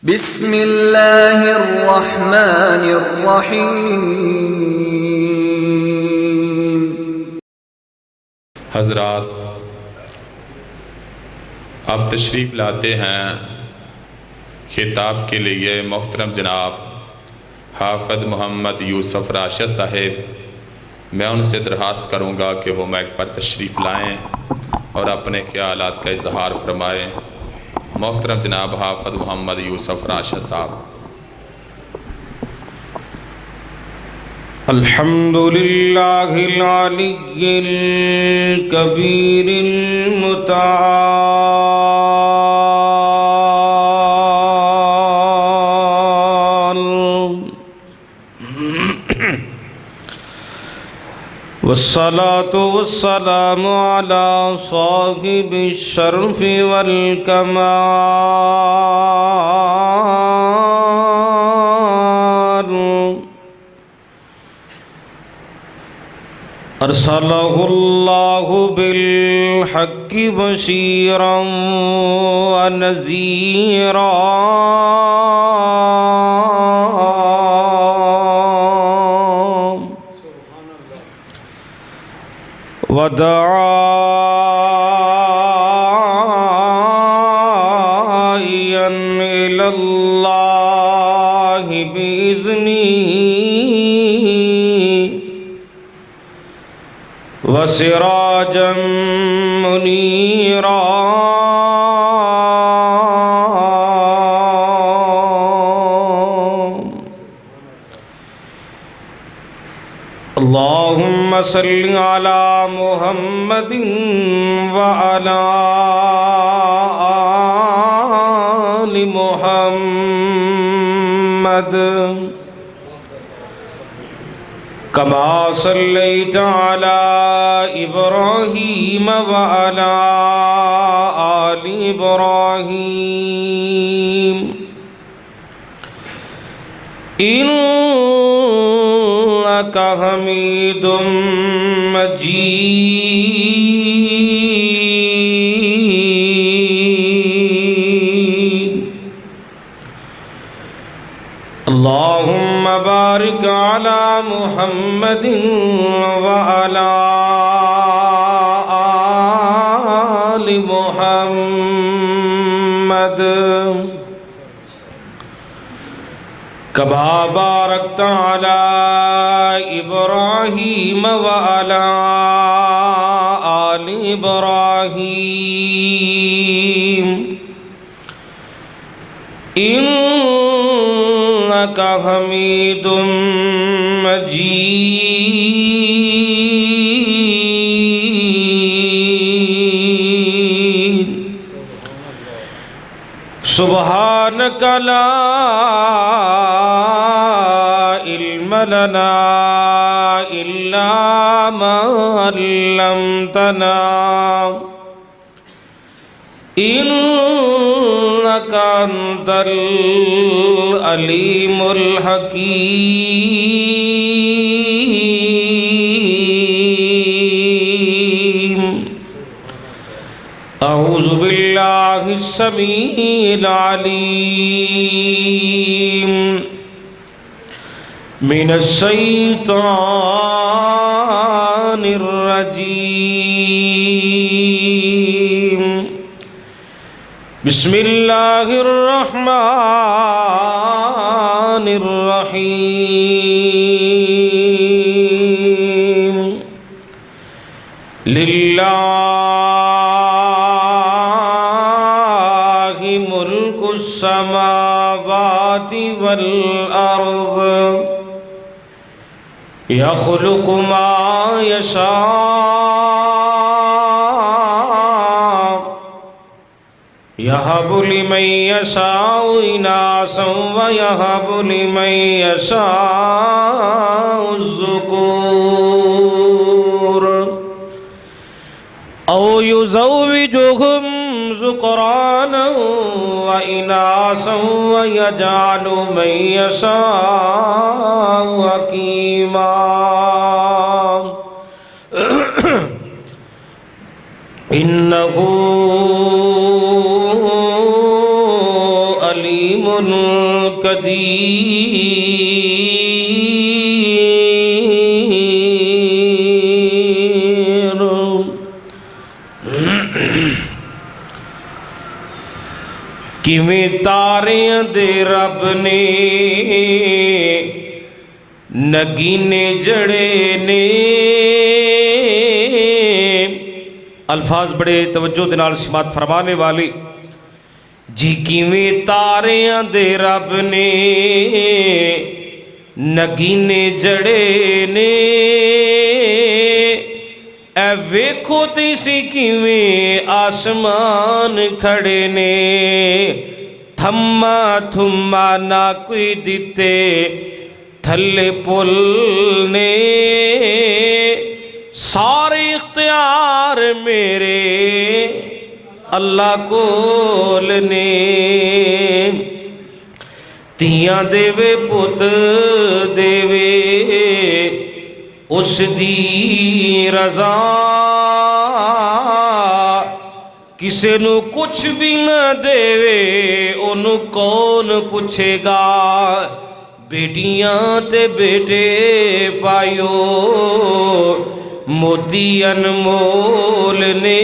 بسم اللہ الرحمن الرحیم۔ حضرات، اب تشریف لاتے ہیں خطاب کے لیے محترم جناب حافظ محمد یوسف راشد صاحب۔ میں ان سے درخواست کروں گا کہ وہ مائک پر تشریف لائیں اور اپنے خیالات کا اظہار فرمائیں۔ محترم جناب حافظ محمد یوسف راشد صاحب۔ الحمد للہ العلی الکبیر المتعال، والصلاة والسلام على صاحب الشرف والکمال، ارسلہ اللہ بالحق بشیرا ونذیرا، وداعیا الی اللہ بإذنہ، وسراجا منیرا، اللہم صل علی محمد وعلی آل محمد، کما صلیت علی ابراہیم وعلی آل ابراہیم، انک حمید مجید، اللہم بارک علی محمد وعلی آل محمد، کما بارکت علی ابراہیم وعلی آل ابراہیم، انک حمید مجید، سبحانک لا علم لنا الا ما علمتنا، انک انت العلیم الحکیم، اعوذ باللہ السمیع العلیم من الشیطان الرجیم، بسم اللہ الرحمن الرحیم، للہ ملک السماوات والارض، یخلق ما یشاء، یہب لمن یشاء اناثا ویہب لمن یشاء الذکور، او یزوجہم ذکرانا واناثا ویجعل من یشاء حکیما، انہ علیم قدیر۔ کیویں تاریاں دے رب نے نگینے جڑے نے۔ الفاظ بڑے توجہ دے نال سماعت فرمانے والی۔ جی کیویں تاریاں دے رب نے نگینے جڑے نے، اے ویکھو تیسی کیویں آسمان کھڑے نے۔ تھما تھما نہ کوئی دتے تھلے پل نے، سارے اختیار میرے اللہ کول نے۔ تیاں دیوے پت دیوے اس دی رضا، کسے نو کچھ بھی نہ دیوے انہوں کون پوچھے گا۔ بیٹیاں تے بیٹے پائیو موتی انمول نے،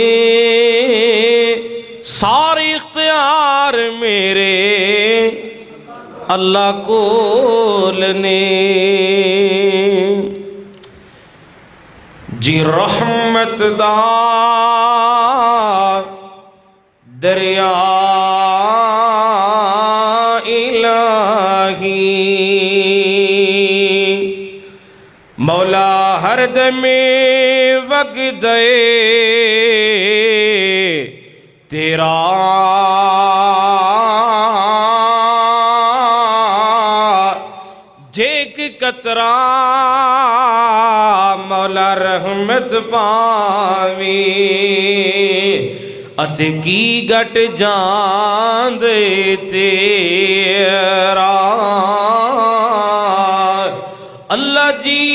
سارے اختیار میرے اللہ کول نے۔ جی رحمت دا دریا الہی، مولا ہر دم وگ دے تیرا، جیک قطرہ مولا رحمت پاوی، اتے کی گٹ جان دے تیرا۔ اللہ جی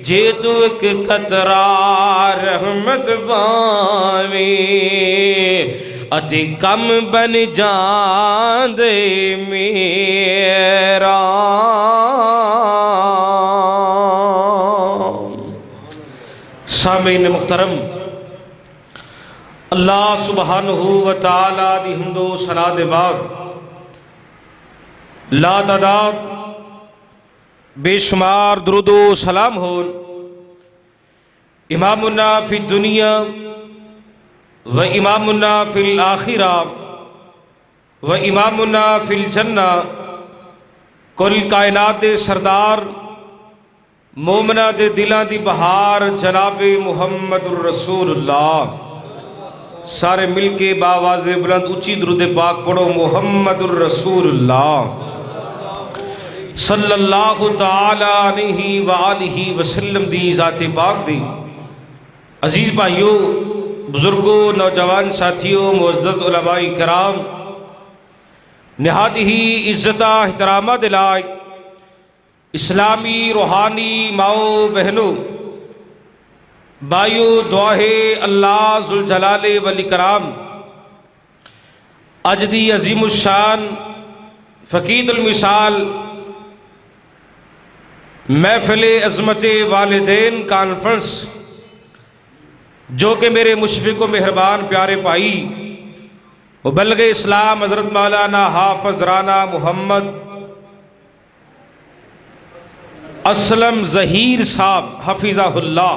جے تو ایک قطرہ رحمت پاوی، اتے کم بن جان دے میرا۔ سامعین محترم، اللہ سبحانہ و تعالی دی حمد و ثنا دے بعد لا تعداد بے شمار درود و سلام ہون امامنا فی الدنیا و امامنا فی الآخرہ و امامنا فی الجنہ، کل کائنات دے سردار مومنہ دے دلاں دی بہار جناب محمد الرسول اللہ۔ سارے مل کے باواز بلند اونچی درود پاک پڑھو، محمد الرسول اللہ صلی اللہ تعالی علیہ وآلہ وسلم دی ذات پاک دی۔ عزیز بھائیو، بزرگوں، نوجوان ساتھیوں، معزز علماء کرام، نہایت ہی عزت احترامہ دلائق اسلامی روحانی ماؤں بہنوں، بھائیو، دعا ہے اللہ ذوالجلال والاکرام اج دی عظیم الشان فقید المثال محفل عظمت والدین کانفرنس، جو کہ میرے مشفق و مہربان پیارے بھائی مبلغ اسلام حضرت مولانا حافظ رانا محمد اسلم ظہیر صاحب حفظہ اللہ،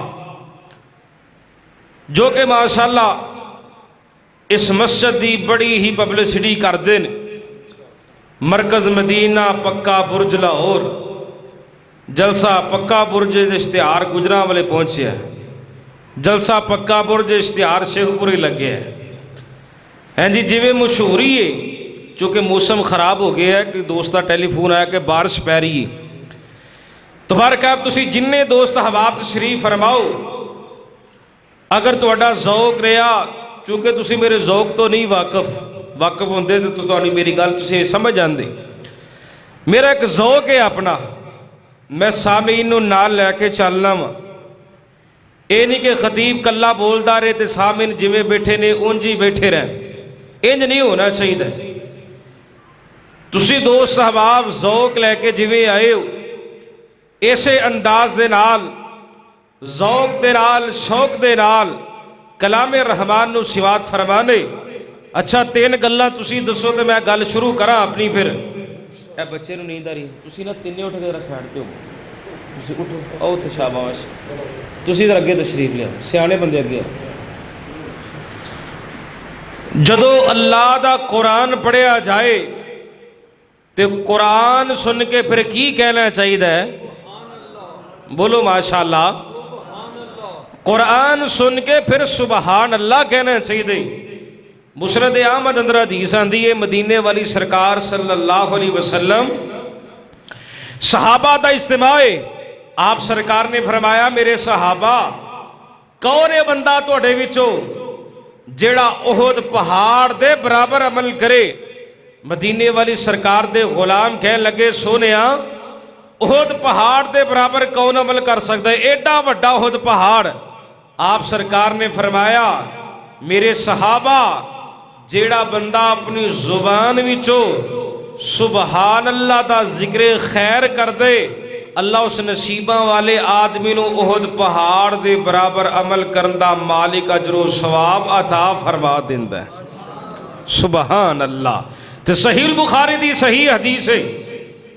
جو کہ ماشاءاللہ اس مسجد دی بڑی ہی پبلسٹی کر دین، مرکز مدینہ پکا برج لاہور، جلسہ پکا برج اشتہار گجراں والے پہنچے ہے، جلسہ پکا برج اشتہار شیخ پوری لگے ہے۔ جی جویں مشہوری ہے، چونکہ موسم خراب ہو گیا ہے کہ دوستہ ٹیلی فون آیا کہ بارش پہ رہی ہے، تو بارکاہ تسی جننے دوست احباب تشریف فرماؤ، اگر تہاڈا ذوق رہا، چونکہ تسی میرے ذوق تو نہیں واقف ہوندے تو تہاڈی میری گل تسی سمجھ آندے، میرا ایک ذوق ہے اپنا، میں سامعین نو نال لے کے چلنا وا۔ یہ نہیں کہ خطیب کلا بولتا رہے تے سامن جویں بیٹھے نے انج ہی بیٹھے رہن، انج نہیں ہونا چاہیے۔ تسی دوست احباب ذوق لے کے جویں آئے ہو ایسے انداز دے نال، ذوق دے نال، شوق دے نال کلام رحمان نو سماعت فرمانے۔ اچھا 3 گلاں تسی دسو تے میں گل شروع کراں اپنی، پھر اے بچے نو نیند آ رہی تسی نہ تینے اٹھ کے ذرا سائڈ تے ہو، تسی اٹھو او تے شاباش، تسی ذرا اگے تشریف لیا، سیانے بندے اگے آؤ۔ جدو اللہ دا قرآن پڑھیا جائے تے قرآن سن کے پھر کی کہنا چاہیے؟ بولو ماشاءاللہ۔ قرآن سن کے پھر سبحان اللہ کہنا چاہیے۔ مسند احمد اندر حدیث آندی ہے، مدینے والی سرکار صلی اللہ علیہ وسلم صحابہ دا اجتماع ہے، آپ سرکار نے فرمایا میرے صحابہ کون ہے بندہ تواڈے وچوں جیڑا احد پہاڑ دے برابر عمل کرے؟ مدینے والی سرکار دے غلام کہنے لگے سونیا احد پہاڑ دے برابر کون عمل کر سکتا ہے، ایڈا وڈا احد پہاڑ؟ آپ سرکار نے فرمایا میرے صحابہ جیڑا بندہ اپنی زبان وچوں سبحان اللہ دا ذکر خیر کر دے، اللہ اس نصیباں والے آدمی نو احد پہاڑ دے برابر عمل کرن دا مالک اجر و ثواب عطا فرما دیندا ہے۔ سبحان اللہ۔ تے صحیح البخاری دی صحیح حدیث ہے،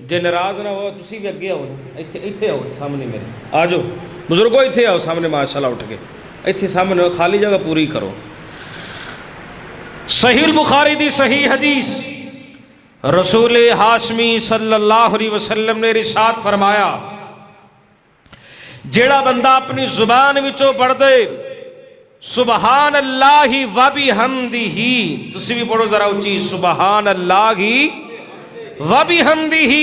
جے ناراض نہ ہو تسی بھی اگے آؤ، ایتھے آؤ سامنے میرے، آ جاؤ بزرگو ایتھے آؤ سامنے، ماشاءاللہ اٹھ کے ایتھے سامنے خالی جگہ پوری کرو۔ صحیح البخاری دی صحیح حدیث، رسول ہاشمی صلی اللہ علیہ وسلم نے ارشاد فرمایا جیڑا بندہ اپنی زبان وچوں پڑھ دے سبحان اللہ و بحمدہ، تسی بھی پڑھو ذرا اونچی، سبحان اللہ و بحمدہ،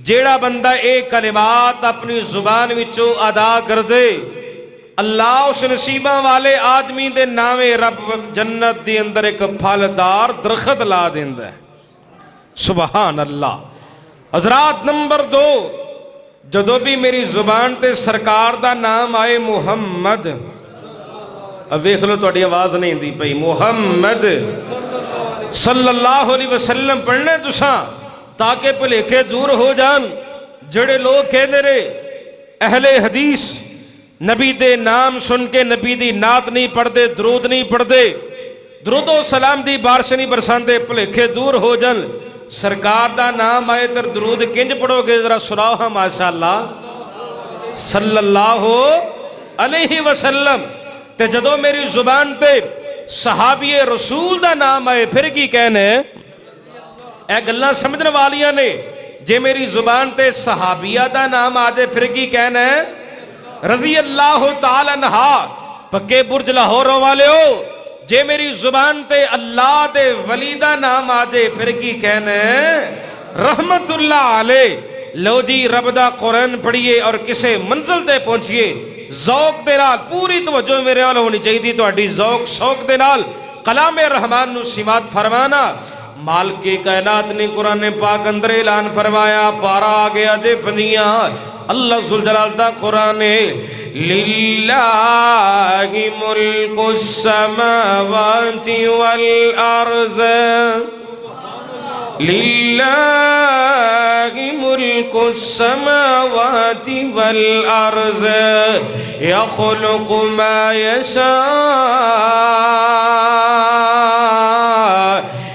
جیڑا بندہ اے کلمات اپنی زبان وچوں ادا کر دے اللہ اس نصیباں والے آدمی دے نامے رب جنت دے اندر ایک پھلدار درخت لا دیندا ہے۔ سبحان اللہ۔ حضرات نمبر 2، جدو بھی میری زبان تے سرکار دا نام آئے محمد، اب ویکھ لو تہاڈی آواز نہیں دی پئی، محمد صلی اللہ علیہ وسلم پڑھنے تساں تاکہ بھلیکے دور ہو جان۔ جڑے لوگ کہندے نے اہل حدیث نبی دے نام سن کے نبی دی نعت نہیں پڑھدے، درود نہیں پڑھدے، درود و سلام دی بارش نہیں برساندے، بھلیکے دور ہو جان۔ سرکار دا نام آئے تر درود کنج پڑھو گے؟ ذرا سناؤ ہاں ماشاءاللہ صلی اللہ علیہ وسلم۔ تے جدو میری زبان تے صحابی رسول دا نام آئے پھر کی کہنے؟ اے گلاں سمجھنے والیاں نے، جے میری زبان تے صحابیہ دا نام آدے پھر کی کہنے؟ رضی اللہ تعالی عنہا پکے برج لاہوروں والے ہو، جے میری زبان تے اللہ دے ولی دا نام آدے پھر کی کہنے؟ رحمت اللہ علیہ۔ لو جی رب دا قرآن پڑھیے اور کسے منزل تے پہنچیے، ذوق دے نال پوری توجہ میرے وال ہونی چاہیے، تہاڈی ذوق شوق دے نال کلام رحمان نو سماعت فرمانا۔ مالک کائنات نے قرآن پاک اندر اعلان فرمایا، پارا آ گیا دے پنیا، اللہ ذوالجلال دا قرآن ہے، للہ ملک السماوات والارض، للہ ملک السماوات والارض، یخلق ما یشاء،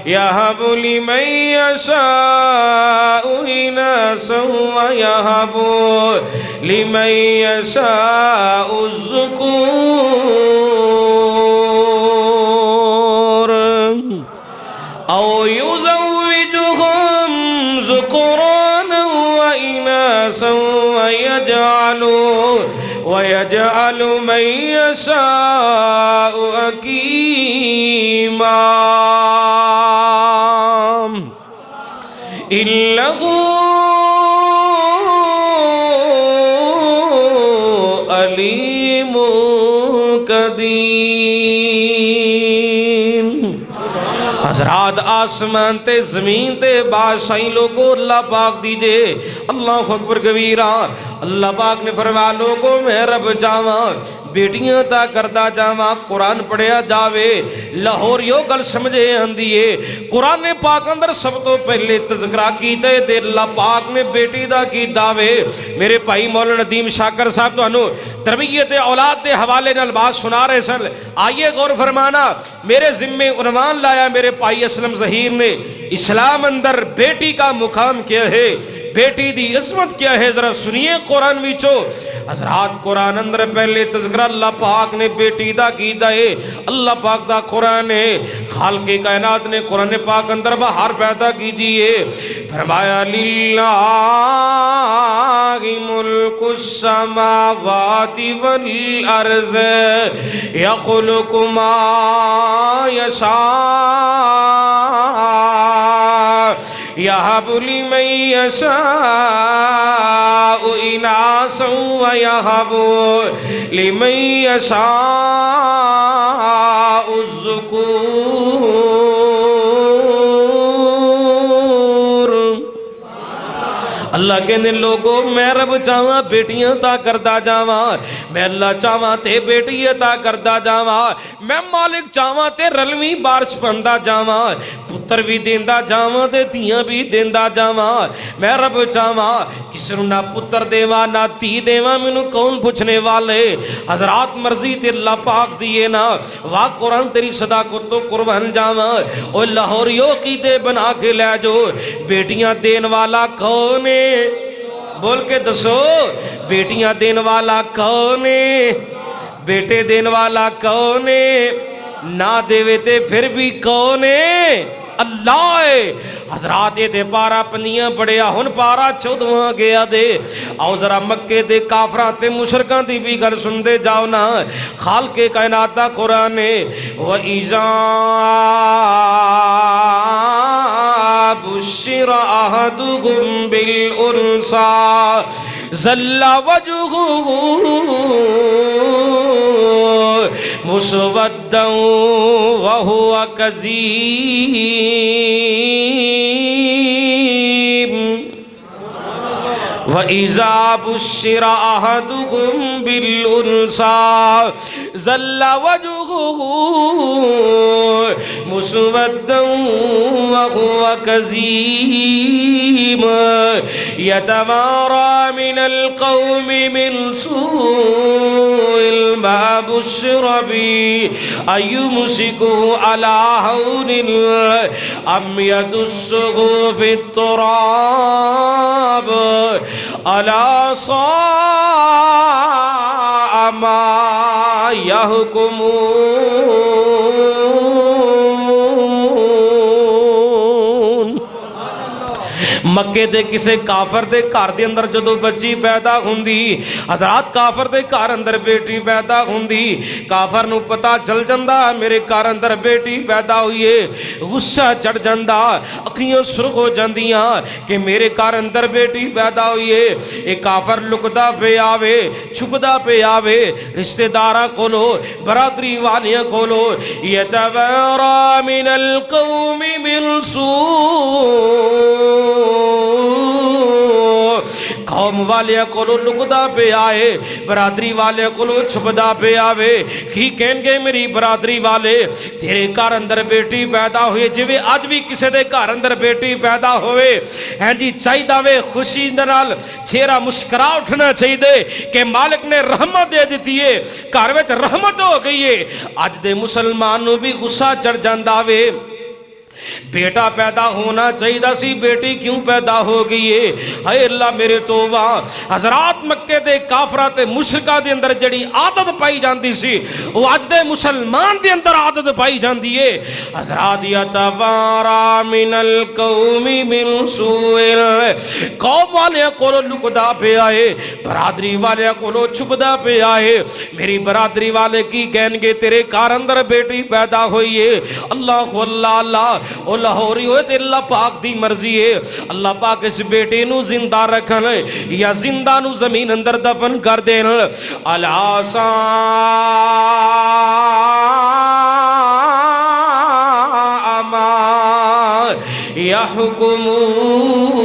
یہب لمن یشاء اناسا ویہب لمن یشاء الذکور، او یزوجہم ذکرانا واناسا ویجعل من یشاء عقیما، إِنَّهُ علیم قدیر۔ حضرات آسمان تے زمین تے بادشاہی لوگو اللہ پاک دیجئے، اللہ اکبر کبیرہ، اللہ پاک نے فرمایا لوگوں میں رب چاہواں بیٹیاں تا کردا جاواں قرآن پڑھیا جاوے لاہوریو گل سمجھے آندیے قرآن پاک اندر سب تو پہلے تذکرہ کیتے تے اللہ پاک نے بیٹی دا کی داوے میرے بھائی مولانا ندیم شاکر صاحب تو انو تربیت اولاد دے حوالے نال بات سنا رہے سن آئیے غور فرمانا میرے ذمے عنوان لایا میرے بھائی اسلم ظہیر نے اسلام اندر بیٹی کا مقام کیا ہے بیٹی دی عظمت کیا ہے ذرا سنیے قرآن وچو حضرات قرآن اندر پہلے تذکرہ اللہ پاک نے بیٹی دا کی دائے اللہ پاک دا قرآن ہے خالق کائنات نے قرآن پاک اندر باہر پیدا کی دیئے فرمایا للہ ملک السماوات والارض یخلق ما یشاء یہب لمن یشاء اناسا ویہب لمن یشاء الذکور اللہ کہنے لوگوں میں رب چاہواں بیٹیاں تا کردا جاواں میں اللہ چاہواں تے بیٹی عطا کردا جاواں میں مالک چاہواں تے رلویں بارش بندا جاواں پتر بھی دیندا جاواں تے دھیاں بھی دیندا جاواں میں رب چاہواں کسی نوں نہ پتر دیواں نہ دھی دیواں مینوں کون پوچھنے والے حضرات مرضی تے اللہ پاک دیے نا واہ قرآن تیری صداقت تو قربان جاواں او لاہوریو عقیدے بنا کے لے جو بیٹیاں دین والا کون ہے بول کے دسو بیٹیاں دین والا کون ہے بیٹے دین والا کون ہے نہ دیوے تے پھر بھی کون ہے اللہ ہے حضرات یہ دے پارا پنیاں پڑیا ہن پارا 14واں گیا دے آؤ ذرا مکے دے کافراں تے مشرکاں دی بھی گل سن دے جاؤ نا خالق کائنات دا قرآن ہے وَإِذَا بُشِّرَ أَحَدُهُم بِالْأُنثَىٰ ظَلَّ وَجْهُهُ مُسْوَدًّا وَهُوَ كَظِيمٌ وَإِذَا بُشِّرَ أَحَدُهُم بِالْأُنثَىٰ ظَلَّ وَجْهُهُ مُسْوَدًّا وَهُوَ كَظِيمٌ يَتَوَارَىٰ مِنَ الْقَوْمِ مِنْ سُوءِ مَا بُشِّرَ بِهِ أَيُمْسِكُهُ عَلَىٰ هَوْنٍ أَمْ يَدُسُّهُ فِي التُّرَابِ أَلَا سَاءَ مَا يَحْكُمُونَ مکے دے کسے کافر دے گھر دے اندر جدو بچی پیدا ہوندی حضرات کافر دے گھر اندر بیٹی پیدا ہوندی کافر نو پتا چل جندا میرے گھر اندر بیٹی پیدا ہوئی ہے غصہ چڑھ جندا اکھیاں سرخ ہو جاندیاں کہ میرے گھر اندر بیٹی پیدا ہوئی ہے اے کافر لکدا پہ آوے چھپدا پہ آوے رشتہ داراں کولو برادری والیاں کولو یتوارا من القوم من سوء قوم والے کولو لکدا پہ آئے برادری والے کولو چھپدا پہ آوے کی کہیں گے میری برادری والے تیرے گھر اندر بیٹی پیدا ہوئے جویں اج بھی کسے دے گھر اندر بیٹی پیدا ہوئے ہیں جی چاہی داوے خوشی نال چہرہ مسکرا اٹھنا چاہی دے کہ مالک نے رحمت دے دیتی ہے گھر وچ رحمت ہو گئی ہے اج دے مسلمان نو بھی غصہ چڑھ جاندا وے بیٹا پیدا ہونا چاہیے سی بیٹی کیوں پیدا ہو گئی ہے اے اللہ میرے توبہ حضرات مکے دے کافرات مشرکہ دے اندر جڑی عادت پائی جاندی سی وہ اج دے مسلمان دے اندر عادت پائی جاندی ہے حضرات یتوارا من القوم من سوء قوم والے کولو لکدا پہ آئے برادری والے کولو چھپدا پہ آئے میری برادری والے کی کہیں گے تیرے گھر اندر بیٹی پیدا ہوئی ہے اللہ اللہ او لاہوری ہوئے تے اللہ پاک دی مرضی ہے اللہ پاک اس بیٹے نو زندہ رکھن یا زندہ نو زمین اندر دفن کر دین الا ساء ما يحكمون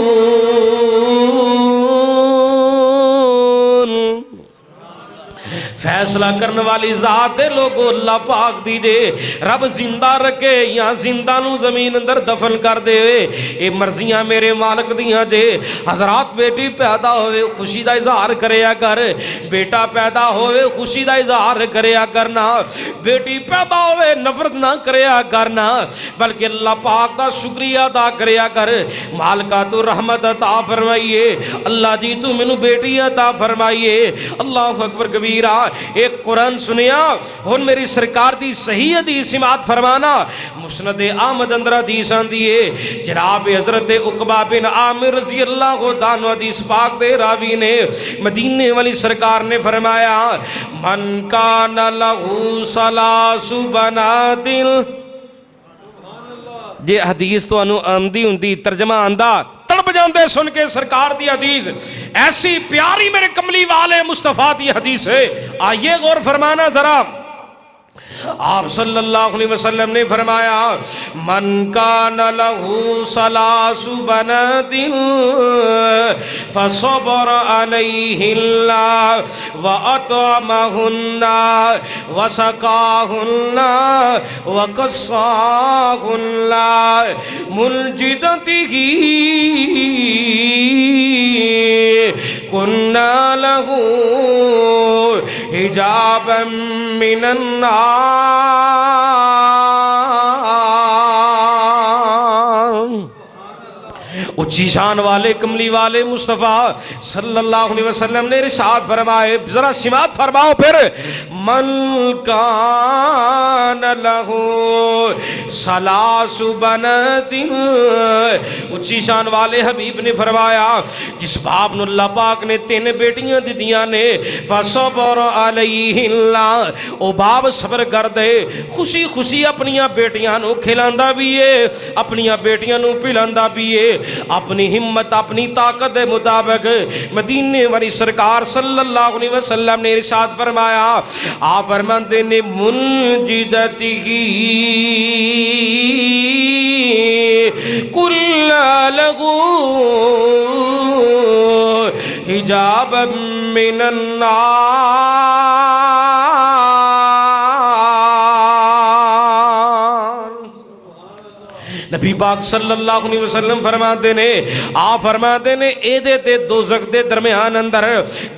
فیصلہ کرنے والی ذات ہے لوگو اللہ پاک دی دے رب زندہ رکھے یا زندہ نو زمین اندر دفن کر دے اے مرضیاں میرے مالک دیاں دے حضرات بیٹی پیدا ہوئے خوشی دا اظہار کریا کر بیٹا پیدا ہوئے خوشی دا اظہار کریا کرنا بیٹی پیدا ہوئے نفرت نہ کریا کرنا بلکہ اللہ پاک دا شکریہ ادا کریا کر مالکہ تو رحمت عطا فرمائیے اللہ دی تو منو بیٹی عطا فرمائیے اللہ اکبر کبیرہ ایک قرآن سنیا ہن میری سرکار دی صحیح حدیث سماعت فرمانا مسند احمد اندر حدیث آندی ہے جناب حضرت عقبہ بن عامر رضی اللہ عنہ حدیث پاک دے راوی نے مدینے والی سرکار نے فرمایا من کان لہو ثلاث بنات جے حدیث تو انو آمدی ہوندی ترجمہ آندہ تڑپ جاندے سن کے سرکار دی حدیث ایسی پیاری میرے کملی والے مصطفیٰ دی حدیث ہے آئیے غور فرمانا ذرا آپ صلی اللہ علیہ وسلم نے فرمایا من کان لہو ثلاث بنات فصبر علیہ اللہ وأطعمہن وسقاہن وقصاہن ملجدتہ کننا لہو حجابا من النار اچھی شان والے کملی والے مصطفیٰ صلی اللہ علیہ وسلم نے ارشاد فرمائے ذرا سماعت فرماؤ پھر من کان لہو ثلاث بنات اچھی شان والے حبیب نے فرمایا جس باپ نے اللہ پاک نے 3 بیٹیاں دیدیاں نے فصبر علیہ اللہ او باپ صبر کر دے خوشی خوشی اپنیاں بیٹیاں نو کھلاندہ بھی ہے اپنیاں بیٹیاں نو پلاندہ بھی ہے اپنی ہمت اپنی طاقت دے مطابق مدینے والی سرکار صلی اللہ علیہ وسلم نے ارشاد فرمایا آپ فرماتے نے منجدتی کل لغو حجاب من النار نبی پاک صلی اللہ علیہ وسلم فرماتے نے آپ فرماتے نے اے دے تے دوزخ دے درمیان اندر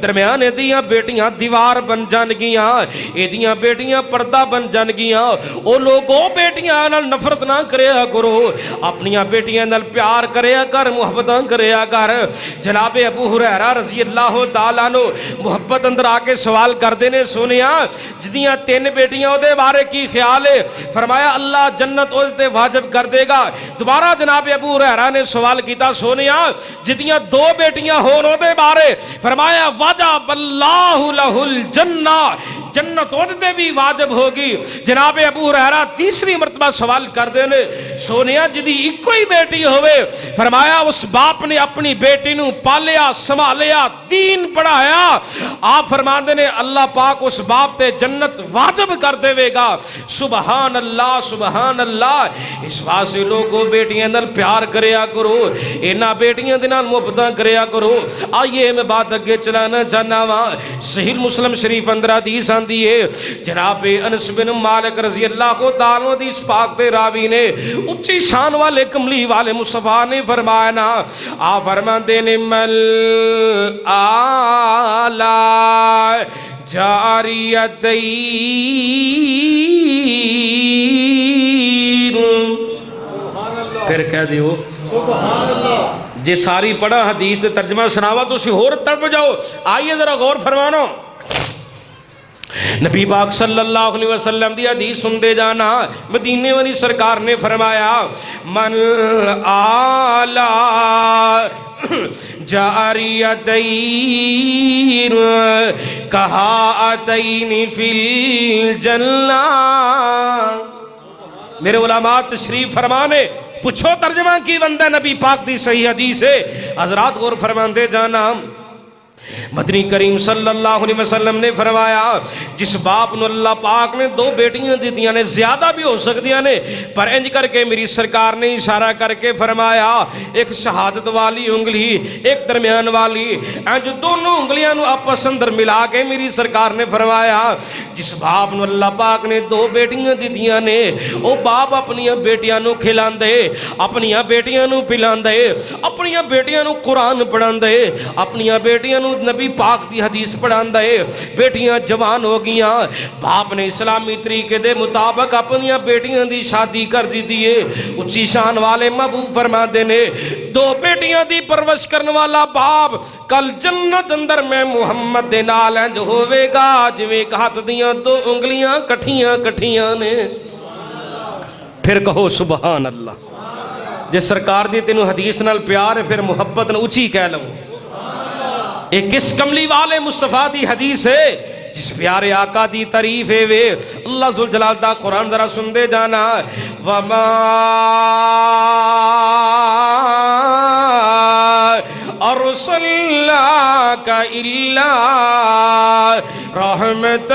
درمیان دیاں بیٹیاں دیوار بن جان گیاں اے دیاں بیٹیاں پردہ بن جان گیاں او لوگوں بیٹیاں نال نفرت نہ کریا کرو اپنیاں بیٹیاں نال پیار کریا کر محبتاں کریا کر جناب ابو ہریرہ رضی اللہ تعالیٰ عنہ محبت اندر آکے سوال کر دینے سنیا جدیاں 3 بیٹیاں او دے بارے کی خیال ہے فرمایا اللہ جنت او دے واجب کر دے گا دوبارہ جناب ابو ہریرہ نے سوال کیتا سونیا جدیاں 2 بیٹیاں ہونوں دے بارے فرمایا واجب اللہ لہ الجنہ جنت تے بھی واجب ہوگی جناب ابو ہریرہ تیسری مرتبہ سوال کر دینے سونیا جدی ایک کوئی بیٹی ہوئے فرمایا اس باپ نے اپنی بیٹی نو پالیا سمالیا دین پڑھایا آپ فرما دینے اللہ پاک اس باپ تے جنت واجب کر دے گا سبحان اللہ سبحان اللہ اس واسے لوگوں بیٹیاں نال پیار کریا کرو اینا بیٹیاں دے نال محبتاں کریا کرو آئیے میں بات اگے چلانا چاہنا وا صحیح مسلم شریف اندر حدیث آندی ہے جناب انس بن مالک رضی اللہ تعالیٰ حدیث پاک دے راوی نے اچھی شان والے کملی والے مصطفیٰ نے فرمایا نا آپ فرماتے نے مل آلا جاریتین پھر کہہ دیو سبحان اللہ جے ساری پڑھا حدیث دے ترجمہ سناوا تو سی ہور تڑپ جاؤ آئیے ذرا غور فرمانو نبی پاک صلی اللہ علیہ وسلم دی حدیث سن دے جانا مدینے والی سرکار نے فرمایا من آلا جاریتین کہاتین فی الجنہ میرے علماء تشریف فرمانے پوچھو ترجمہ کی بندہ نبی پاک دی صحیح حدیث ہے حضرات غور فرمان دے جانا مدنی کریم صلی اللہ علیہ وسلم نے فرمایا جس باپ نو اللہ پاک نے دو بیٹیاں دیتیاں نے، زیادہ بھی ہو سکتیاں نے، پر انج کر کے میری سرکار نے اشارہ کر کے فرمایا ایک شہادت والی انگلی ایک درمیان والی، انج دونوں انگلیاں نو آپس اندر ملا کے میری سرکار نے فرمایا جس باپ نو اللہ پاک نے دو بیٹیاں دیتیاں نے او باپ اپنی بیٹیاں نو کھلان دے، اپنی بیٹیاں نو پلان دے، اپنی بیٹیاں نو قرآن پڑھان دے، اپنی بیٹیاں نو نبی پاک دی حدیث پڑھان دے۔ بیٹیاں جوان ہو گیاں، باپ نے اسلامی طریقے دے مطابق اپنی بیٹیاں دی شادی کر دی دیئے۔ اچھی شان والے محبوب فرما دینے دو بیٹیاں دی پرورش کرنے والا باپ کل جنت اندر میں محمد دے نال انج ہوئے گا جویں ہاتھ دیاں دو انگلیاں کٹھیاں نے۔ پھر کہو سبحان اللہ۔ جے سرکار دی تینوں حدیث نال پیار ہے پھر محبت نال اچھی کہہ لو۔ ایک کس کملی والے مصطفیٰ دی حدیث ہے جس پیارے آقا دی تعریف ہے وے اللہ ذوالجلال دا قرآن ذرا سن دے جانا وَمَا أَرْسَلْنَاكَ إِلَّا رَحْمَةً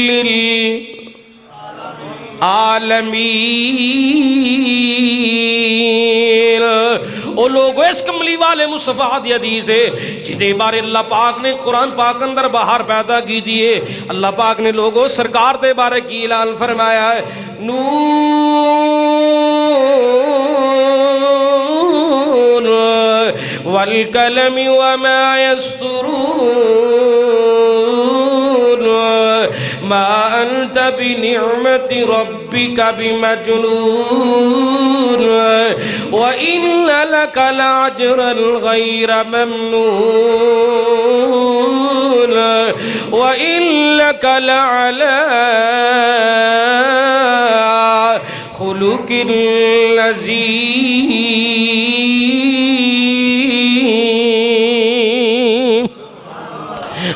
لِلْعَالَمِينَ۔ او لوگو اس کملی والے مصطفیٰ دی حدیث ہے جدے بارے اللہ پاک نے قرآن پاک اندر باہر پیدا کی دیئے۔ اللہ پاک نے لوگو سرکار دے بارے کی اعلان فرمایا ہے نون والقلم وما يسطرون ما أنت بنعمة ربك بمجنون وإن لك لأجرا غير ممنون وإنك لعلى خلق عظیم۔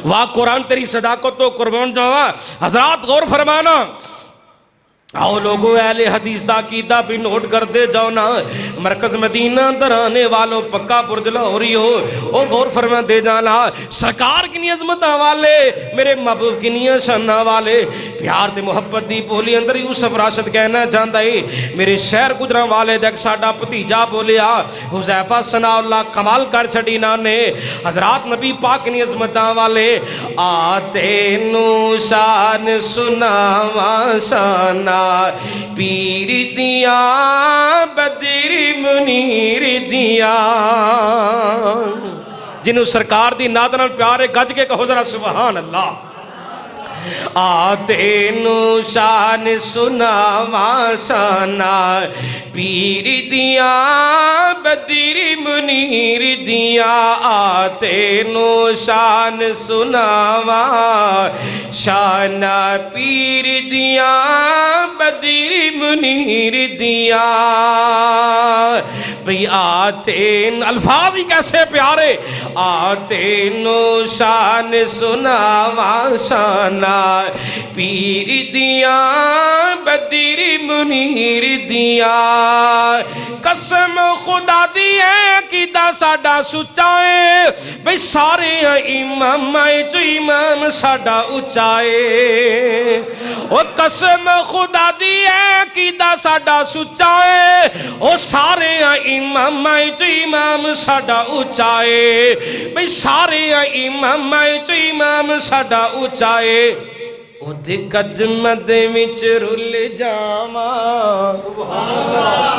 واہ قرآن تیری صداقت تو قربان جاوا۔ حضرات غور فرمانا، آؤ لوگوں اہل حدیث دا عقیدہ بھی نوٹ کر دے جاؤ نا۔ مرکز مدینہ اندر آنے والوں پکا برج لاہوری ہو او غور فرما دے جانا سرکار کی عظمت والے میرے محبوب کی شان والے پیار تے محبت دی بولی اندر یوسف راشد کہنا چاہتا ہے میرے شہر گجرا والے دیکھ ساڈا بھتیجا بولیا حذیفہ ثناء اللہ کمال کر چھڑی نا نے۔ حضرات نبی پاک کی عظمت والے آتے نو شان سناواں شانہ پیر دیا بدر منیر دیا۔ جنہوں سرکار دی ناد نال پیارے گج کے کہو ذرا سبحان اللہ۔ آتے نو شان سناواں شانہ پیر دیا بدر منیر دیا۔ آتے نو شان سناواں شانہ پیر دیا بدر منیر دیا۔ بھئی آتے الفاظ ہی کیسے پیارے آتے نو شان سناواں شانہ پیر دیا بدر منیر دیا۔ قسم خدا دی ہے عقیدہ ساڈا سچا ہے بھئی سارے امام جو امام ساڈا اچا ہے۔ او قسم خدا دی ہے عقیدہ ساڈا سچا ہے او سارے امام جو امام ساڈا اچا ہے بھئی سارے امام جو امام ساڈا اچا ہے۔ او دے قدم دے وچ رل جاواں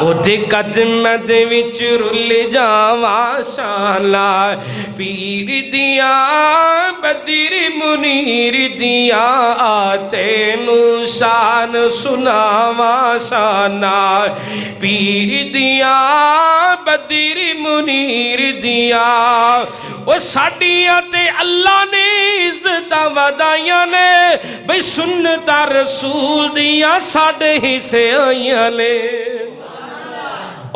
او دے قدم دے وچ رل جاواں شالا پیر دیا بدر منیر دیا۔ آتے نو شان سناواں شانا پیر دیا بدر منیر دیا۔ او ساڈیاں تے اللہ نے عزت ودائیاں نے بھئی سنتا رسول دیا ساڑھے ہی سے آئیاں لے۔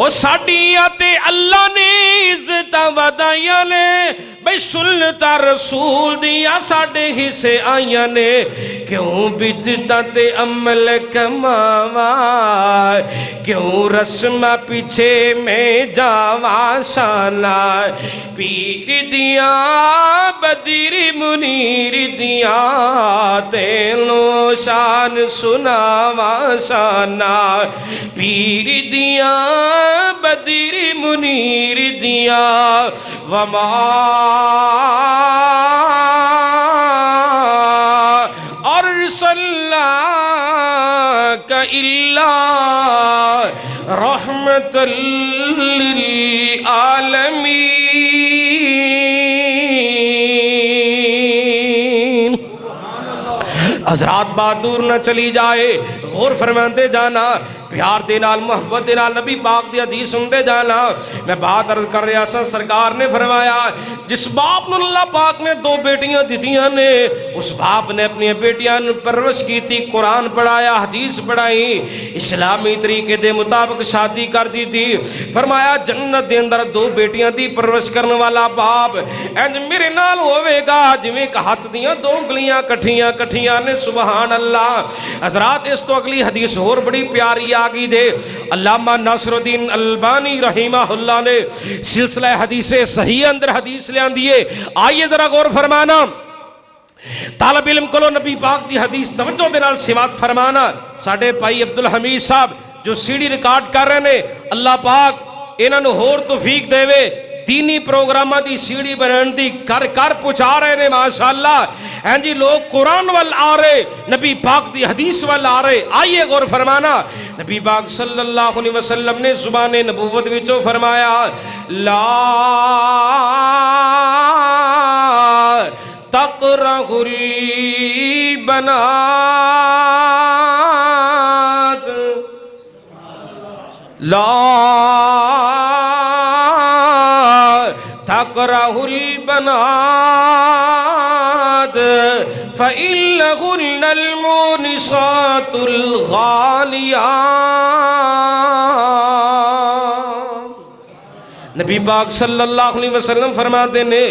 او ساڈیاں تے اللہ نے عزت ودائیاں نے بھئی سنتا رسول دیا ساڑے حصے آئیاں نے کیوں بدتا تے عمل کماوا کیوں رسم پیچھے میں جاوا شانا پیر دیا بدیر منیر دیا تینو شان سناوا شانا پیر دیا بدیر منیر دیا وما ارسلناک الا رحمت للعالمین۔ حضرات بات دور نہ چلی جائے، غور فرماتے جانا، پیار دے نال محبت دے نال نبی پاک دی حدیث سنتے جانا۔ میں بات عرض کر رہا سا، سرکار نے فرمایا جس باپ نے اللہ پاک نے 2 بیٹیاں دیتیاں نے، اس باپ نے اپنی بیٹیاں پرورش کی تھی، قرآن پڑھایا، حدیث پڑھائی، اسلامی طریقے دے مطابق شادی کر دی تھی۔ فرمایا جنت دے اندر 2 بیٹیاں دی پرورش کرنے والا باپ انج میرے نال ہوئے گا جویں کہ ہاتھ دیاں 2 انگلیاں کٹھیاں نے۔ سبحان اللہ۔ حضرات اس تو اگلی حدیث اور بڑی پیاری آگئی دے، علامہ ناصر الدین البانی رحمہ اللہ نے سلسلہ حدیث صحیح اندر حدیث لے آندیے، آئیے ذرا غور فرمانا۔ طالب علم کلو نبی پاک دی حدیث توجہ دے نال سماعت فرمانا۔ ساڈے بھائی عبدالحمید صاحب جو سیڈی ریکارڈ کر رہے نے، اللہ پاک انہاں نوں ہور توفیق دے وے، دینی پروگرامہ دی سیڑھی بنان دی کر پہنچا رہے نے ماشاءاللہ۔ ہیں جی لوگ قرآن وال آ رہے، نبی پاک دی حدیث وال آ رہے۔ آئیے غور فرمانا، نبی پاک صلی اللہ علیہ وسلم نے زبان نبوت وچوں فرمایا لا تقرہ البنات لا تقرہ البنات فإنهن المونسات الغالیات۔ نبی پاک صلی اللہ علیہ وسلم فرماتے نے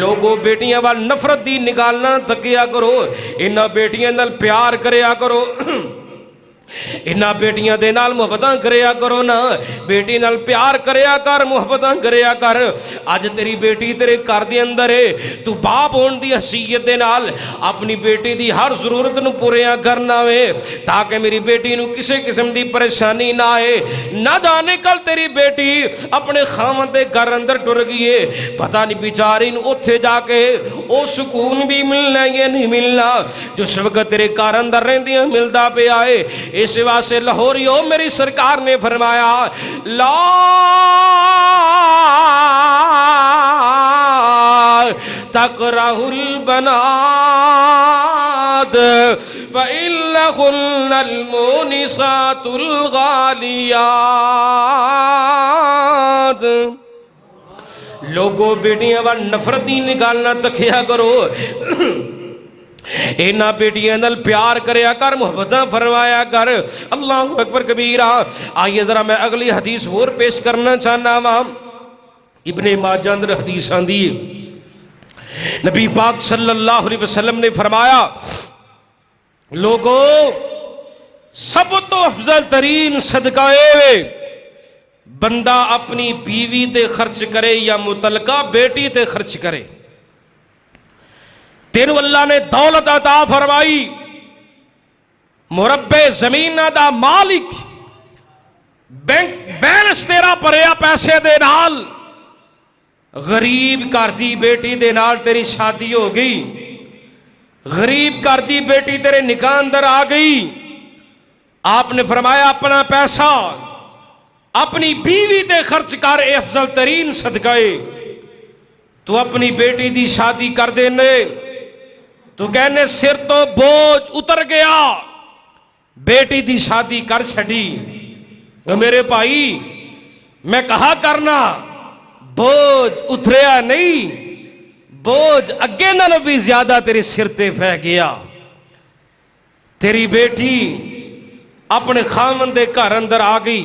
لوگوں بیٹیاں وال نفرت دی نکالنا تکیا کرو، انہاں بیٹیاں نال پیار کریا کرو، انہاں بیٹیاں دے نال محبتاں کریا کرو نا، بیٹی نال پیار کریا کر، محبتاں کریا کر۔ آج تیری بیٹی تیرے گھر دے اندر ہے، تو باپ ہون دی حیثیت دے نال اپنی بیٹی دی ہر ضرورت نو پوریا کرنا وے، تاکہ میری بیٹی نو کسی قسم دی پریشانی نہ آئے۔ نہ جانے کل تیری بیٹی اپنے خاوند دے گھر اندر ٹر گئی ہے، پتہ نہیں بیچاری نو اوتھے جا کے او سکون بھی ملنا یا نہیں ملنا جو اس وقت تیرے گھر اندر رہندیاں ملدا پہ آئے۔ اس واسطے لاہوریو میری سرکار نے فرمایا لا تقرہ البنات فإنهن المونسات الغالیات۔ لوگوں بیٹیاں وال نفرتی نکالنا تکھیا کرو، اینا بیٹیاں نال پیار کریا کر، محبتاں فرمایا کر۔ اللہ اکبر کبیرہ۔ آئیے ذرا میں اگلی حدیث اور پیش کرنا چاہنا ہوں۔ ابن ماجہ اندر حدیث آندی ہے، نبی پاک صلی اللہ علیہ وسلم نے فرمایا لوگوں سب تو افضل ترین صدقہ اے بندہ اپنی بیوی تے خرچ کرے یا متعلقہ بیٹی تے خرچ کرے۔ تینو اللہ نے دولت عطا فرمائی، مربع زمین دا مالک، بینک بیلنس تیرا پریا پیسے دے نال، غریب کر دی بیٹی دے نال تیری شادی ہو گئی، غریب کر دی بیٹی تیرے نکاح اندر آ گئی۔ آپ نے فرمایا اپنا پیسہ اپنی بیوی تے خرچ کر، اے افضل ترین صدقہ ہے۔ تو اپنی بیٹی دی شادی کر دینے تو کہنے سر تو بوجھ اتر گیا، بیٹی دی شادی کر چھڑی۔ میرے بھائی میں کہا کرنا بوجھ اتریا نہیں، بوجھ اگے نالوں بھی زیادہ تیرے سر تے پہ گیا۔ تیری بیٹی اپنے خاوند دے گھر اندر آ گئی،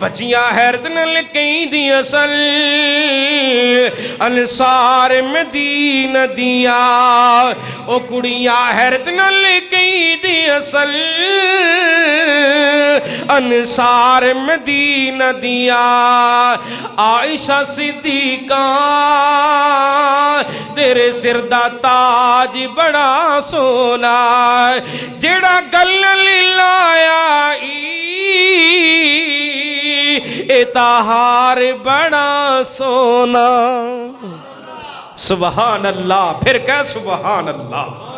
بچیاں حیرت نال کہیں دی اصل انصار مدینہ دیا او کڑیاں حیرت نال کہیں دی اصل انصار مدینہ دیا عائشہ صدیقہ تیرے سر دا تاج بڑا سونا جڑا گل لایا اتہار بڑا سونا سبحان اللہ پھر کہہ سبحان اللہ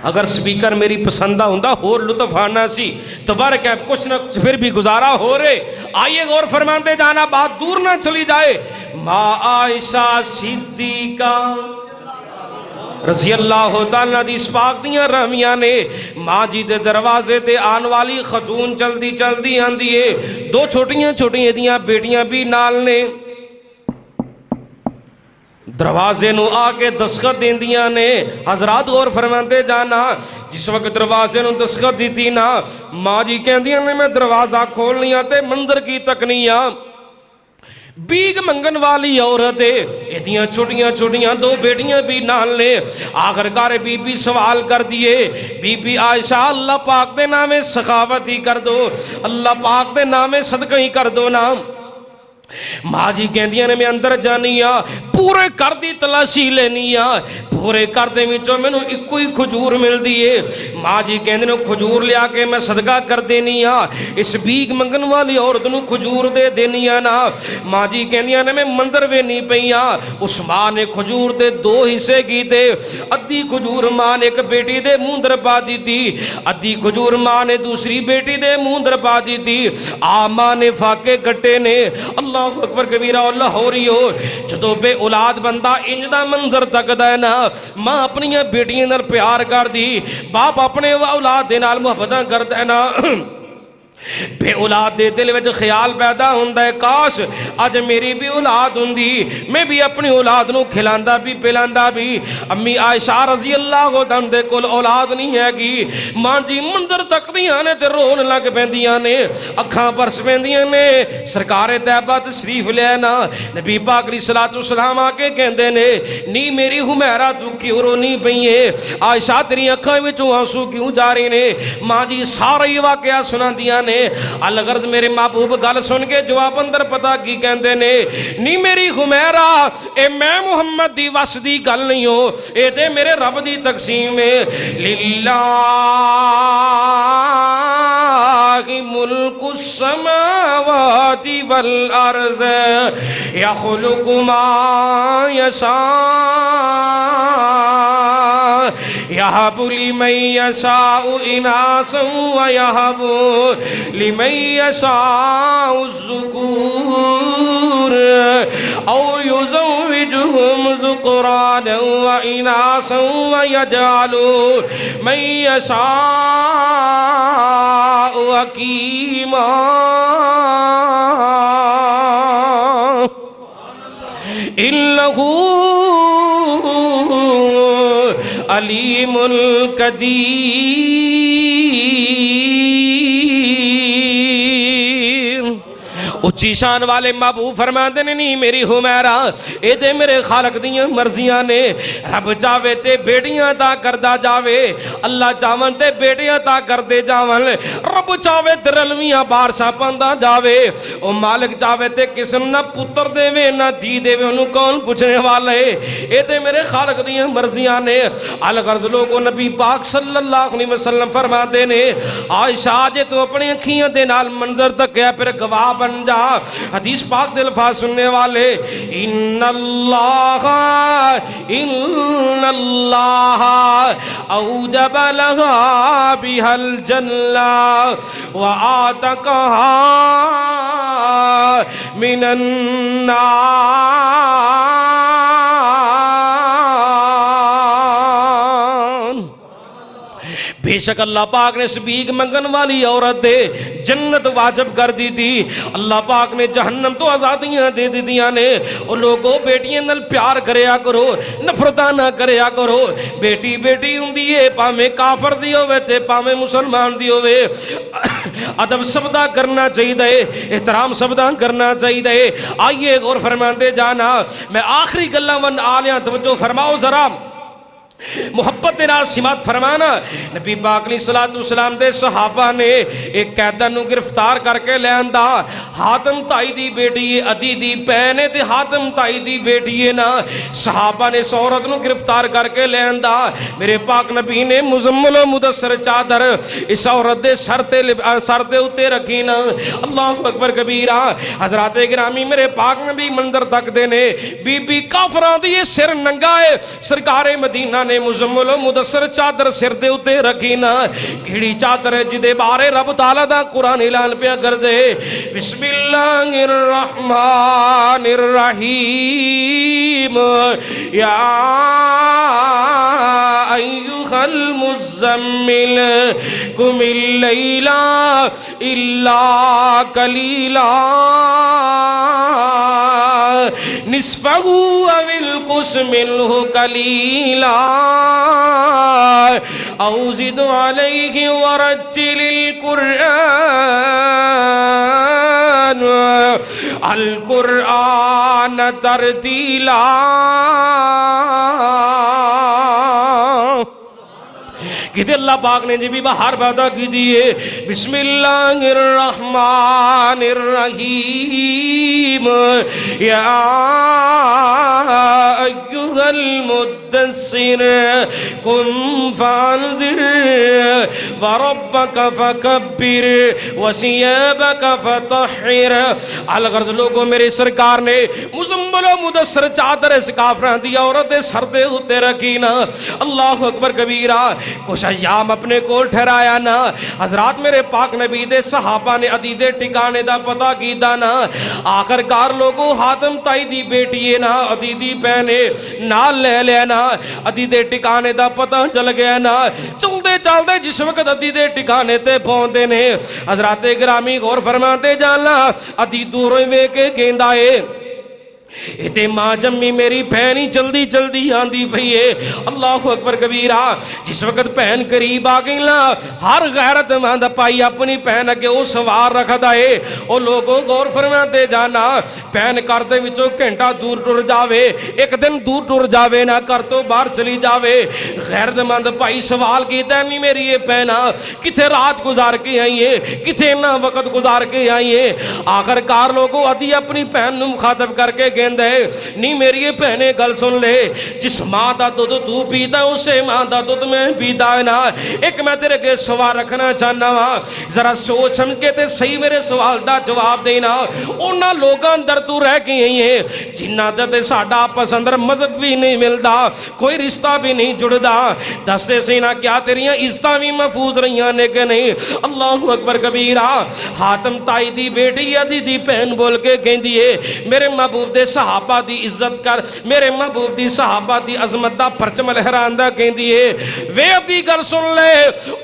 اگر سپیکر میری پسندہ ہوندہ اور لطف آنا سی تبارک ہے کچھ نہ کچھ پھر بھی گزارا ہو رہے آئیے غور فرماندے جانا بات دور نہ چلی جائے ماں عائشہ صدیقہ رضی اللہ تعالیٰ دی اس پاک دیاں رامیاں نے ماں جی دے دروازے تے آن والی خاتون چلدی آندی ہے دو چھوٹیاں دیاں بیٹیاں بھی نال نے دروازے نو آکے دستخط دیندیاں نے حضرات غور فرماندے جانا جس وقت دروازے نو دستخط دیتی نا ماں جی کہندیاں نے میں دروازہ کھول لیا تے مندر کی تکنیاں بیگ منگن والی عورت اتنیاں چھوٹیاں دو بیٹیاں بھی نال لے آخر کار بی بی سوال کر دیے بی بی عائشہ اللہ پاک دے نامے سخاوت ہی کر دو اللہ پاک دے نامے صدقہ ہی کر دو نام ماں جی کہندیاں نے میں اندر جانیا پورے کر دی تلاشی لینیا پورے کر دے میں جو میں نو ایک ہی کھجور مل دیئے ماں جی کہندے نے کھجور لیا کے میں صدقہ کر دینیا اس بیگ منگن والی عورت نو کھجور دے دینیا نا ماں جی کہندیاں نے میں مندر وے نہیں پئیا اس ماں نے کھجور دے دو حصے کی دے ادھی کھجور ماں نے ایک بیٹی دے مندر پا دی تھی ادھی کھجور ماں نے دوسری بیٹی دے مندر پا دی تھی ماں نے فاقے کٹے نے اللہ اکبر کبیرہ اللہ ہو رہی ہو جدو بے اولاد بندہ انجدہ منظر تک دینا ماں اپنی بیٹیاں نال پیار کر دی باپ اپنے اولاد دے نال محبتاں کر دینا بے اولاد دے دل وچ خیال پیدا ہوندا ہے کاش اج میری بھی اولاد ہوندی میں بھی اپنی اولاد نو کھلاندا بھی پلاندا بھی امی عائشہ رضی اللہ عنہا دے کول اولاد نہیں ہے گی ماں جی منظر تکدیاں نے تے رون لگ پیندیاں نے اکھاں برس پیندیاں نے سرکار طیبہ تشریف لے نا نبی پاک علیہ الصلوۃ والسلام آ کے کہندے نے نی میری حمیرہ تو کیوں رونی پئی ہے عائشہ تیری اکھاں وچوں آنسو کیوں جا رہے نے ماں جی سارے واقعہ سناندیاں نے الغرض میرے محبوب گل سن کے جواب اندر پتا کی کہندے نے نی میری حمیرہ اے میں محمد دی وس دی گل نہیں ہو اے تے میرے رب دی تقسیم ہے للہ ملک السماوات والارض یخلق ما یشاء یہب لمن یشاء اناسا ویہب لمن یشاء الذکور او یزوجہم ذکرانا واناسا ویجعل من یشاء حکیما انہو علیم القدیر اچھی شان والے محبوب فرما دینے نہیں میری حمیرہ اے دے میرے خالق دیاں مرضیاں نے رب چاہوے تے بیٹیاں تا کردہ جاوے اللہ چاہون تے بیٹیاں تا کردے جاون رب چاہوے تے رلویاں بارشاں پندہ جاوے او مالک چاہوے تے قسم نہ پتر دے وے نہ دی دے وے انہوں کون پوچھنے والے اے دے میرے خالق دیاں مرضیاں نے الغرض لوگوں نبی پاک صلی اللہ علیہ وسلم فرما دینے عائشہ جے تو اپنی اکھیاں دے نال منظر تک ہے پھر گواہ بن جا حدیث پاک دے الفاظ سننے والے ان اللہ اوجب لہا بها الجنہ وآتقہا من النار بے شک اللہ پاک نے سبیگ منگن والی عورت دے جنت واجب کر دی تھی اللہ پاک نے جہنم تو آزادیاں دے دی دیاں نے اور لوگوں بیٹیاں نل پیار کریا کرو نفرتہ نہ کریا کرو بیٹی بیٹی ہوں دیئے پامے کافر دی ہوئے تے پامے مسلمان دی ہوئے ادب سبدا کرنا چاہیے، احترام سبدا کرنا چاہیے۔ آئیے غور فرماندے جانا، میں آخری گلاں ون آلیاں توجہ فرماؤ ذرا، محبت دے نال سمات فرمانا۔ نبی پاک علیہ السلام دے صحابہ نے ایک قیدی نو گرفتار کر کے لے آندا، حاتم تائی دی بیٹی عدی دی بہن تے حاتم تائی دی بیٹی ہے نا، صحابہ نے اس عورت نو گرفتار کر کے لے آندا، میرے پاک نبی نے مزمل و مدثر چادر اس عورت دے سر دے اوتے رکھی نا، اللہ اکبر کبیرہ۔ حضرات گرامی میرے پاک نبی منظر تک دے نے، بی بی کافراں دی سر ننگا ہے، سرکار مدینہ نے مزمل و مدثر چادر سر دے اتے رکھی نا، کیڑی چادر ہے جدے بارے رب تعالیٰ دا قرآن اعلان پیا کر دے، بسم اللہ الرحمن الرحیم، یا ایھا المزمل قم اللیل الا قلیلا نصفہ او انقص منہ قلیلا او زد علیہ ورتل القرآن ترتیلا۔ کہتے اللہ پاک نے جی بھی باہر پیدا کی دیئے، بسم اللہ الرحمن الرحیم، یا ایھا المدثر قم فانذر وربک فکبر وثیابک فطہر۔ الغرض لوگوں میرے سرکار نے مزمل و مدثر چادر اس کافران دی عورت سر دے ہوتے رکھی نا، اللہ اکبر کبیرہ۔ کچھ ایام اپنے کول ٹھہرایا نا، حضرات میرے پاک نبی دے صحابہ نے عدی دے ٹھکانے دا پتہ کیتا نا، آخر کار لوگوں حاتم تائی دی بیٹی ہے نا، عدی دی پہنے نال لے لینا، عدی دے ٹھکانے دا پتہ چل گیا نا، چلدے چلدے جس وقت عدی دے ٹھکانے تے پہنچے نے، حضرات گرامی غور فرماتے جانا، عدی دور وے کے گیندا ہے، اتے ماں جمی میری بہن ہی جلدی جلدی آندی پئی ہے، اللہ اکبر کبیرہ۔ جس وقت بہن قریب آ گئی نا، ہر غیرت مند پائی اپنی بہن اگے او سوار رکھدا ہے، او لوگوں غور فرماتے جانا، بہن کر دے وچوں گھنٹہ دور ٹر جاوے، ایک دن دور ٹر جاوے نا، کر تو باہر چلی جاوے، غیرت مند پائی سوال کیتا ہے نہیں میری یہ بہنا کتے رات گزار کے آئی ہے، کتے نہ وقت گزار کے آئی ہے۔ آخر کار لوگوں عدی اپنی بہن نو مخاطب کر کے نہیں میری یہ بہنیں گل سن لے، جس ماں دا دودھ تو پیتا ہے اسے ماں دا دودھ میں پیتا ہے نا۔ ایک میں تیرے کے سوال رکھنا چاہنا وا، ذرا سوچ سمجھ کے تے صحیح میرے سوال دا جواب دینا۔ انہاں لوگاں اندر تو رہ کے آئی ہے جنہاں دا تے ساڈا آپس اندر مذہب بھی نہیں ملدا، کوئی رشتہ بھی نہیں جڑدا، دستے سینا کیا تیریاں عزتاں بھی محفوظ رہیاں نے کہ نہیں؟ اللہ اکبر کبیرہ۔ حاتم تائی دی بیٹی عدی دی بہن بول کے کہندی ہے میرے محبوب دے صحابہ دی عزت کر، میرے محبوب دی صحابہ دی عظمت دا پرچم لہران دا کہندی ہے، وے دی گل سن لے،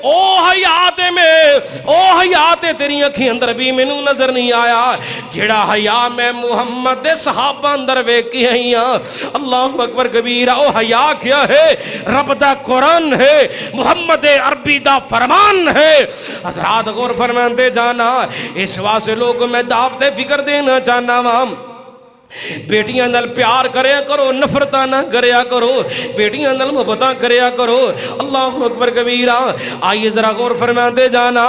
او حیات میں او حیات تیری اکھی اندر بھی مینوں نظر نہیں آیا جیڑا حیا میں محمد دے صحابہ اندر ویکھی ہیں۔ اللہ اکبر کبیرہ۔ او حیا کیا ہے؟ رب دا قرآن ہے، محمد عربی دا فرمان ہے۔ حضرات غور فرماندے جانا، اس واسطے لوگ میں دعوت فکر دینا چاہنا ہوں، بیٹیاں نال پیار کریا کرو، نفرتاں نہ کریا کرو، بیٹیاں نال محبتاں کریا کرو۔ اللہ اکبر کبیرہ۔ آئیے ذرا غور فرماتے جانا،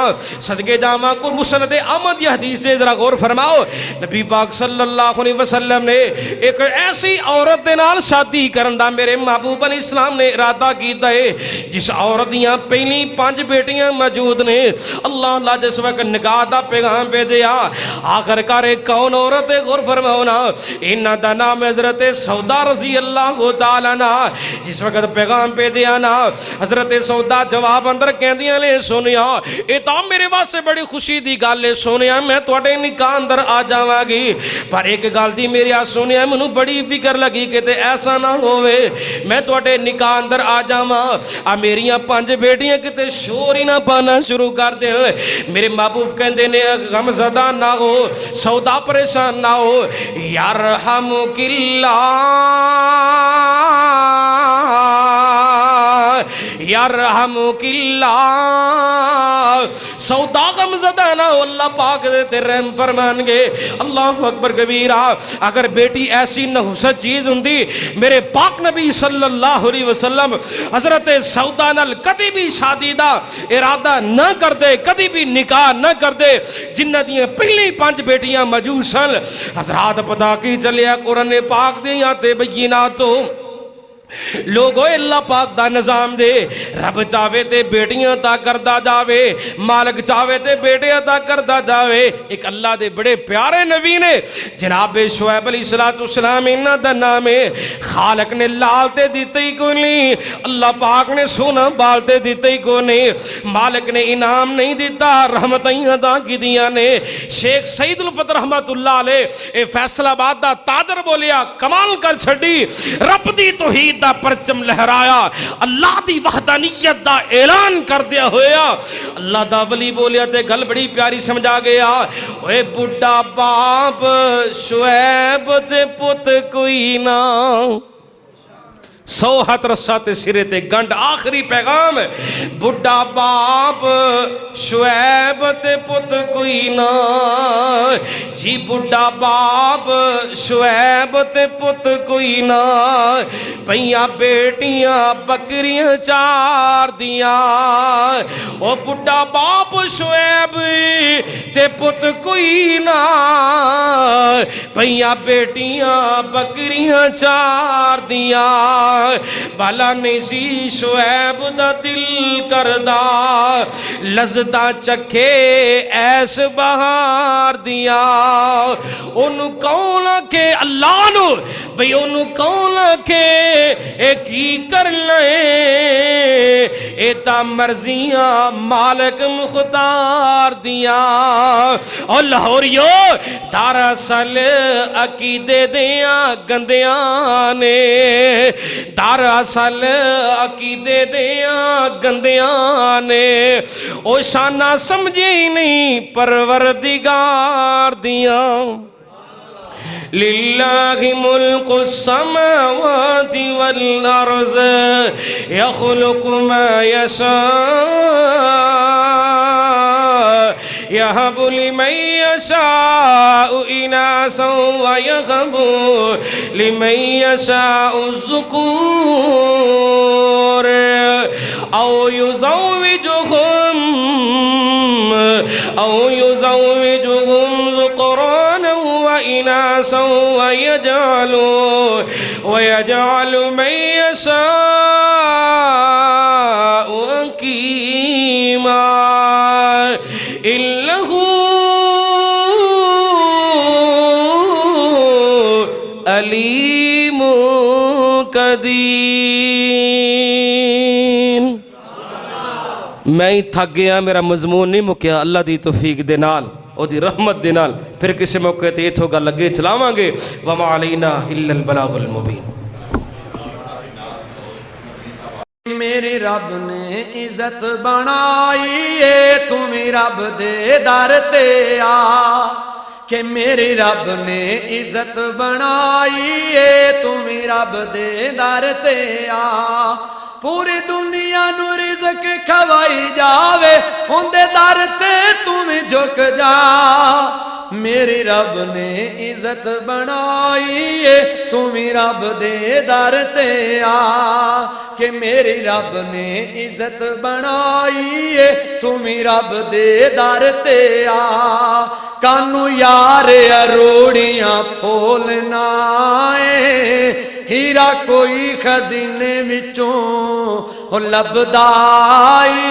صدقے جاواں کو مسند احمد یہ حدیث سے ذرا غور فرماؤ، نبی پاک صلی اللہ علیہ وسلم نے ایک ایسی عورت دے نال شادی کرن دا میرے محبوب علیہ السلام نے ارادہ کیتا ہے جس عورت دیاں پہلی 5 بیٹیاں موجود نے۔ اللہ جس وقت نکاح دا پیغام بھیجیا، آخر کار کون عورت ہے؟ غور فرماؤ نا، انہاں دا نام حضرت سودا رضی اللہ تعالیٰ عنہ۔ جس وقت پیغام پہ دیا نا، حضرت سودا جواب اندر کہندیاں لے سونیا اے تا میرے واسطے بڑی خوشی دی گل ہے سونیا، میں تواڈے نکاح اندر آ جاواں گی، پر ایک گل دی میری آ سونیا مینوں بڑی فکر لگی کہ تے ایسا نہ ہوئے میں تواڈے نکاح اندر آ جاواں آ میریاں 5 بیٹیاں کتے شور ہی نہ پانا شروع کر دے۔ میرے محبوب کہندے نے غم زدہ نہ ہو، سودا پریشان نہ ہو، یرحمک اللہ یرحمکاللہ، سودا غم زدہ نہ ہو، اللہ پاک دے رحم فرمان گے۔ اللہ اکبر کبیرہ۔ اگر بیٹی ایسی نحوست چیز ہوندی، میرے پاک نبی صلی اللہ علیہ وسلم حضرت سودا نال کدی بھی شادی دا ارادہ نہ کر دے، کدی بھی نکاح نہ کر دے، جنہ دیاں پہلی 5 بیٹیاں موجود سن۔ حضرات پتہ کی چلیا قرآن پاک دیاں تے بیناتو لوگو اللہ پاک دا نظام دے، رب چاہوے تے بیٹیاں عطا کردا جاوے، مالک چاہوے تے بیٹے عطا کردا جاوے۔ ایک اللہ دے بڑے پیارے نبی نے جناب شعیب علیہ السلام انہاں دا نام ہے، خالق نے لال تے دیتے ہی کو نہیں، اللہ پاک نے سونا بال تے دیتے ہی کو نہیں، مالک نے انعام نہیں دیتا، رحمتیں عطا کی دیاں نے۔ شیخ سعید الفت رحمت اللہ علیہ اے فیصل آباد دا تاجر بولیا کمال کر چھڑی، رب دی توحید دا پرچم لہرایا، اللہ دی وحدانیت دا اعلان کر دیا ہویا۔ اللہ دا ولی بولیا تے گل بڑی پیاری سمجھا گیا، اے بڑھا باپ شعیب تے پت کوئی نہ، 100 ہاتھ رسا تے سرے تے گنڈ۔ آخری پیغام، بڑھا باپ شعیب تے پت کوئی نہ، جی بڑھا باپ شعیب تے پت کوئی نہ، پہیاں بیٹیاں بکریاں 4 دیاں، او بڑھا باپ شعیب تے پت کوئی نہ، پہیاں بیٹیاں بکریاں 4 دیاں، بالا نہیں سی شعیب دا دل کردہ، لذتاں چکھے ایس بہار دیا۔ انہوں کون کے اللہ نو بھئی انہوں کون کے ایک ہی کر لیں، ایتا مرضیاں مالک مختار دیا۔ اور لاہوریو دراصل عقیدے دیاں گندیاں نے، دراصل عقیدے دیاں گندیاں نے، او شانہ سمجھے نہیں پروردگار دیاں۔ للہ ملک السماوات والارض یخلق ما یشاء یہب لمن یشاء اناسا ویہب لمن یشاء الذکور او یزوجہم ذکرانا وإناسا ويجعل من يشاء عقيما إنه عليم قدير۔ میں ہی تھک گیا، میرا مضمون نہیں مکیا، اللہ دی توفیق دے نال او دی رحمت دے نال پھر کسی موقع تے ایتھو گا لگے چلاواں گے۔ وما علینا الا البلاغ المبین۔ میرے رب نے عزت بنائی ہے، تم رب دے در تے آ، کہ میرے رب نے عزت بنائی ہے، تم رب دے در تے آ، پوری دنیا نو رزق کھوائی جاوے، ان دے در تے تم جھک جا۔ میرے رب نے عزت بنائی ہے، تم رب دے در تے آ، کہ میرے رب نے عزت بنائی ہے، تم رب دے در تے آ۔ کانو یار اروڑیاں پھولنا ہے، ہیرا کوئی خزینے وچوں لبدائی،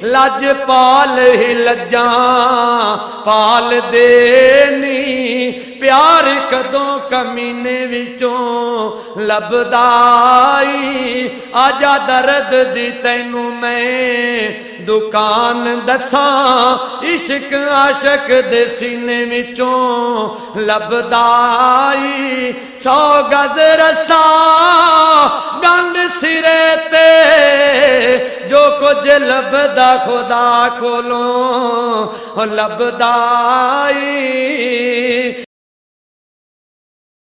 لج پال ہی لجاں پال دینی، پیار کدوں کمینے وچوں لبدائی، آجا درد دی تینوں میں دکان دساں، عشق عاشق دے سینے وچوں لبدائی، 100 گز رسا گنڈ سرے تے، جو کچھ لبدا خدا کولوں لبدائی۔